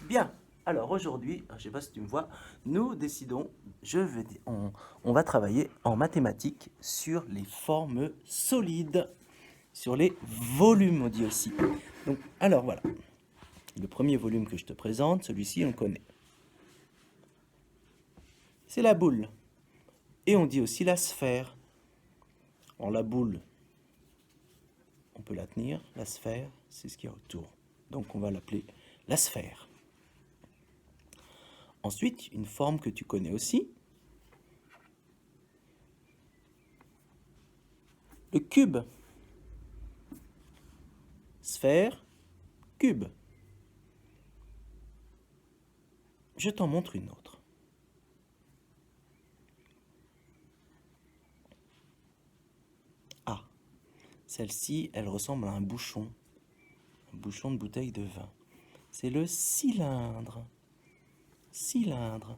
Bien, alors aujourd'hui, je ne sais pas si tu me vois, nous décidons, on va travailler en mathématiques sur les formes solides, sur les volumes, on dit aussi. Donc, alors voilà, le premier volume que je te présente, celui-ci on le connaît. C'est la boule. Et on dit aussi la sphère. Alors la boule, on peut la tenir, la sphère, c'est ce qu'il y a autour. Donc on va l'appeler la sphère. Ensuite, une forme que tu connais aussi, le cube. Sphère, cube. Je t'en montre une autre. Ah, celle-ci, elle ressemble à un bouchon de bouteille de vin. C'est le cylindre. Cylindre.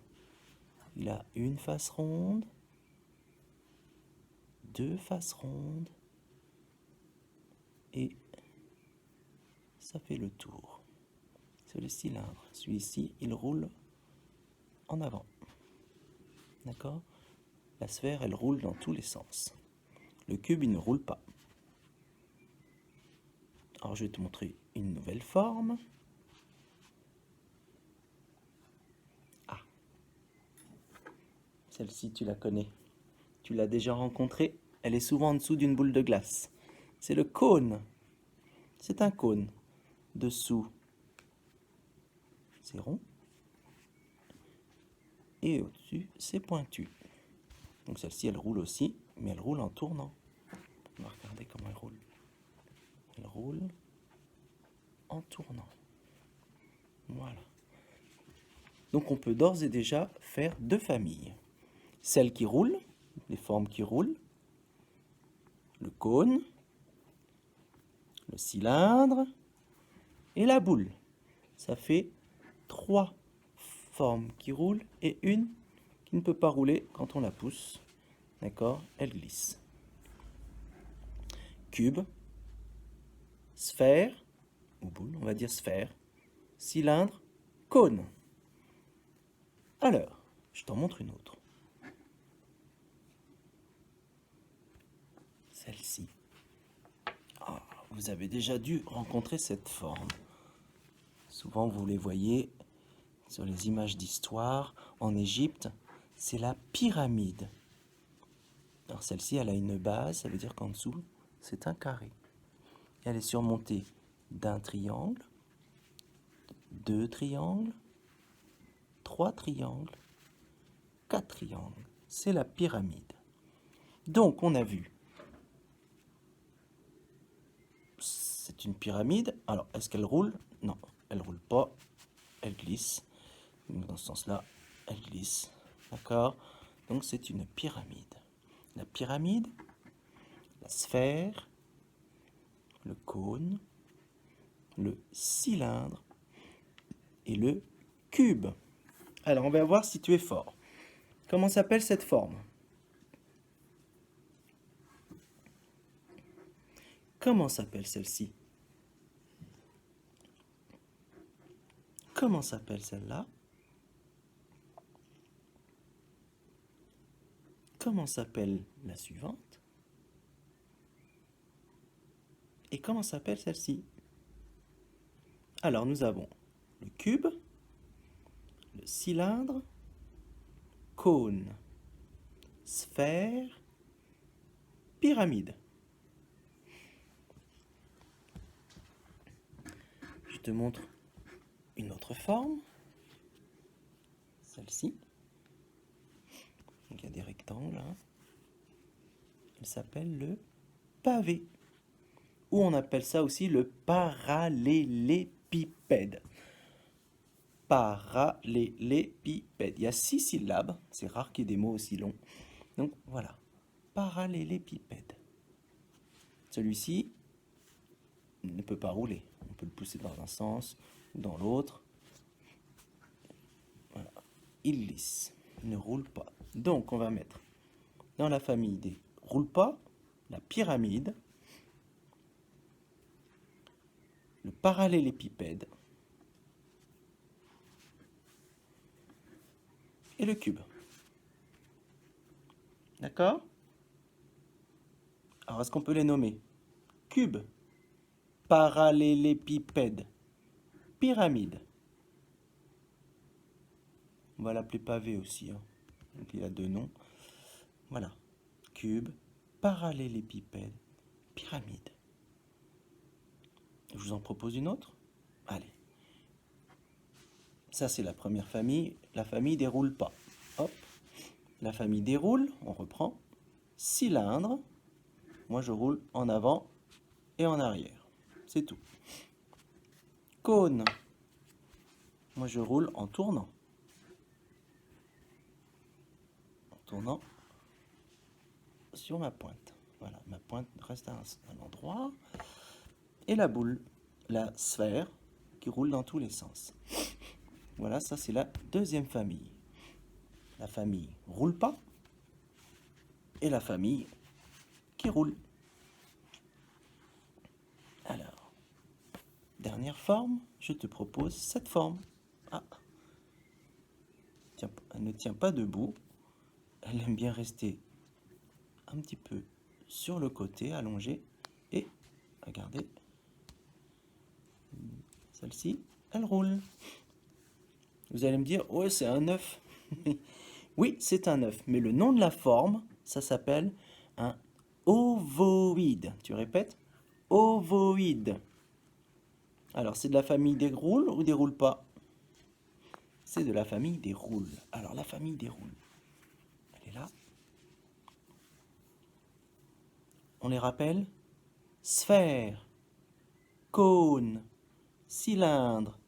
Il a une face ronde, deux faces rondes, et ça fait le tour. C'est le cylindre. Celui-ci, il roule en avant. D'accord? La sphère, elle roule dans tous les sens. Le cube, il ne roule pas. Alors, je vais te montrer une nouvelle forme. Ah, celle-ci, tu la connais. Tu l'as déjà rencontrée. Elle est souvent en dessous d'une boule de glace. C'est le cône. C'est un cône. Dessous, c'est rond. Et au-dessus, c'est pointu. Donc celle-ci, elle roule aussi, mais elle roule en tournant. On va regarder comment elle roule. Elle roule en tournant. Voilà. Donc on peut d'ores et déjà faire deux familles. Celle qui roule, les formes qui roulent, le cône, le cylindre et la boule. Ça fait trois formes qui roulent et une qui ne peut pas rouler quand on la pousse. D'accord? Elle glisse. Cube, sphère, ou boule, on va dire sphère, cylindre, cône. Alors, je t'en montre une autre. Celle-ci. Ah, vous avez déjà dû rencontrer cette forme. Souvent, vous les voyez sur les images d'histoire. En Égypte, c'est la pyramide. Alors celle-ci, elle a une base, ça veut dire qu'en dessous, c'est un carré. Elle est surmontée d'un triangle, deux triangles, trois triangles, quatre triangles. C'est la pyramide. Donc, on a vu, c'est une pyramide. Alors, est-ce qu'elle roule? Non, elle roule pas. Elle glisse. Donc, dans ce sens-là, elle glisse. D'accord? Donc, c'est une pyramide. La pyramide, la sphère, le cône, le cylindre et le cube. Alors, on va voir si tu es fort. Comment s'appelle cette forme? Comment s'appelle celle-ci? Comment s'appelle celle-là? Comment s'appelle la suivante? Et comment s'appelle celle-ci? Alors, nous avons le cube, le cylindre, cône, sphère, pyramide. Je te montre une autre forme, celle-ci. Il y a des rectangles. Hein. Elle s'appelle le pavé. Ou on appelle ça aussi le parallélépipède. Parallélépipède. Il y a 6 syllabes. C'est rare qu'il y ait des mots aussi longs. Donc voilà. Parallélépipède. Celui-ci ne peut pas rouler. On peut le pousser dans un sens ou dans l'autre. Voilà. Il glisse. Il ne roule pas. Donc on va mettre dans la famille des roule pas la pyramide, le parallélépipède et le cube. D'accord? Alors, est-ce qu'on peut les nommer? Cube, parallélépipède, pyramide. On va l'appeler pavé aussi, hein. Donc, il a deux noms. Voilà. Cube, parallélépipède, pyramide. Je vous en propose une autre? Allez. Ça, c'est la première famille. La famille déroule pas. Hop. La famille déroule, on reprend. Cylindre. Moi, je roule en avant et en arrière. C'est tout. Cône. Moi, je roule en tournant. En tournant sur ma pointe. Voilà, ma pointe reste à un endroit. Et la boule, la sphère, qui roule dans tous les sens. Voilà, ça c'est la deuxième famille. La famille roule pas et la famille qui roule. Alors, dernière forme, je te propose cette forme. Ah, tiens, elle ne tient pas debout. Elle aime bien rester un petit peu sur le côté, allongée. Et, regardez, celle-ci, elle roule. Vous allez me dire, ouais, c'est un œuf. Oui, c'est un œuf, mais le nom de la forme, ça s'appelle un ovoïde. Tu répètes? Ovoïde. Alors, c'est de la famille des roules ou des roules pas? C'est de la famille des roules. Alors, la famille des roules, elle est là. On les rappelle? Sphère, cône, cylindre,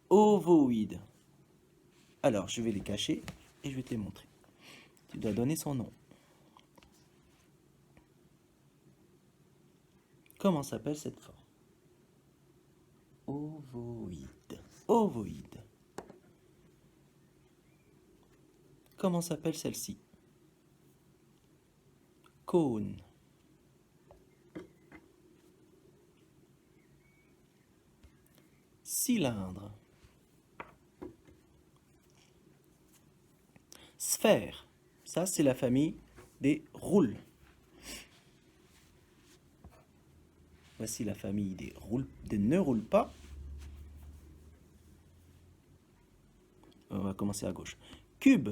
ovoïde. Alors, je vais les cacher et je vais te les montrer. Tu dois donner son nom. Comment s'appelle cette forme? Ovoïde. Ovoïde. Comment s'appelle celle-ci? Cône. Cylindre. Sphère. Ça, c'est la famille des roules. Voici la famille des ne roule pas. On va commencer à gauche. Cube.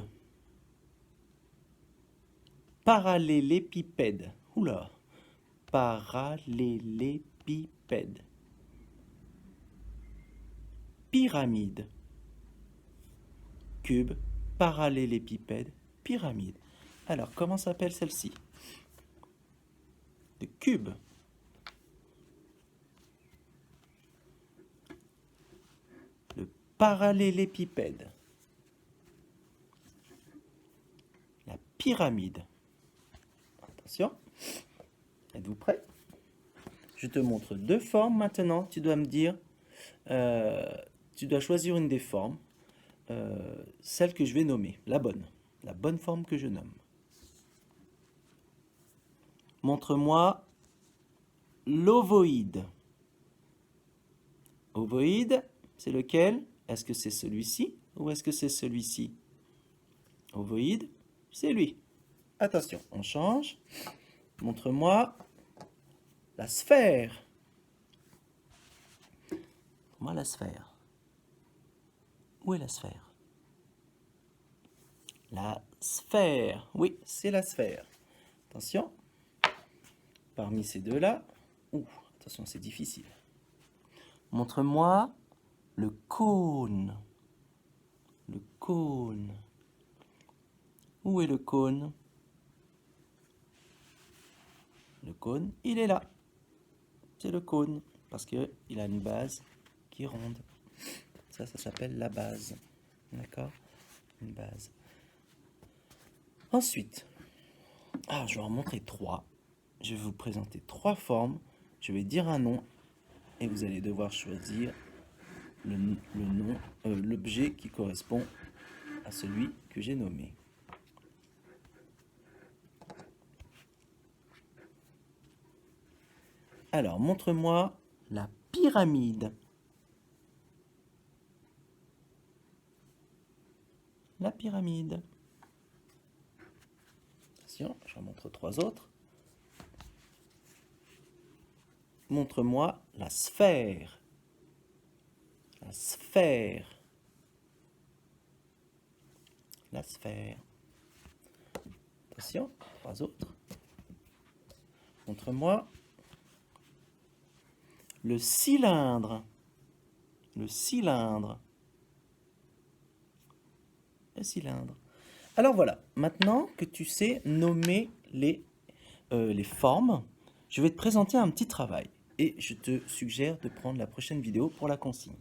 Parallélépipède. Oula. Parallélépipède. Pyramide. Cube, parallélépipède, pyramide. Alors, comment s'appelle celle-ci? Le cube. Le parallélépipède. La pyramide. Attention. Êtes-vous prêts? Je te montre deux formes maintenant. Tu dois me dire, tu dois choisir une des formes, celle que je vais nommer, la bonne forme que je nomme. Montre-moi l'ovoïde. Ovoïde, c'est lequel? Est-ce que c'est celui-ci ou est-ce que c'est celui-ci? Ovoïde, c'est lui. Attention, on change. Montre-moi la sphère. Montre-moi la sphère. Où est la sphère? La sphère. Oui, c'est la sphère. Attention. Parmi ces deux-là. Attention, c'est difficile. Montre-moi le cône. Le cône. Où est le cône? Le cône, il est là. C'est le cône. Parce qu'il a une base qui est ronde. Ça s'appelle la base. D'accord? Une base. Ensuite, je vais en montrer trois. Je vais vous présenter trois formes. Je vais dire un nom et vous allez devoir choisir le nom, l'objet qui correspond à celui que j'ai nommé. Alors, montre-moi la pyramide. la pyramide. Attention, j'en montre 3 autres. Montre-moi la sphère. La sphère. La sphère. Attention, 3 autres. Montre-moi le cylindre. Le cylindre. Le cylindre. Alors voilà, maintenant que tu sais nommer les formes, je vais te présenter un petit travail. Et je te suggère de prendre la prochaine vidéo pour la consigne.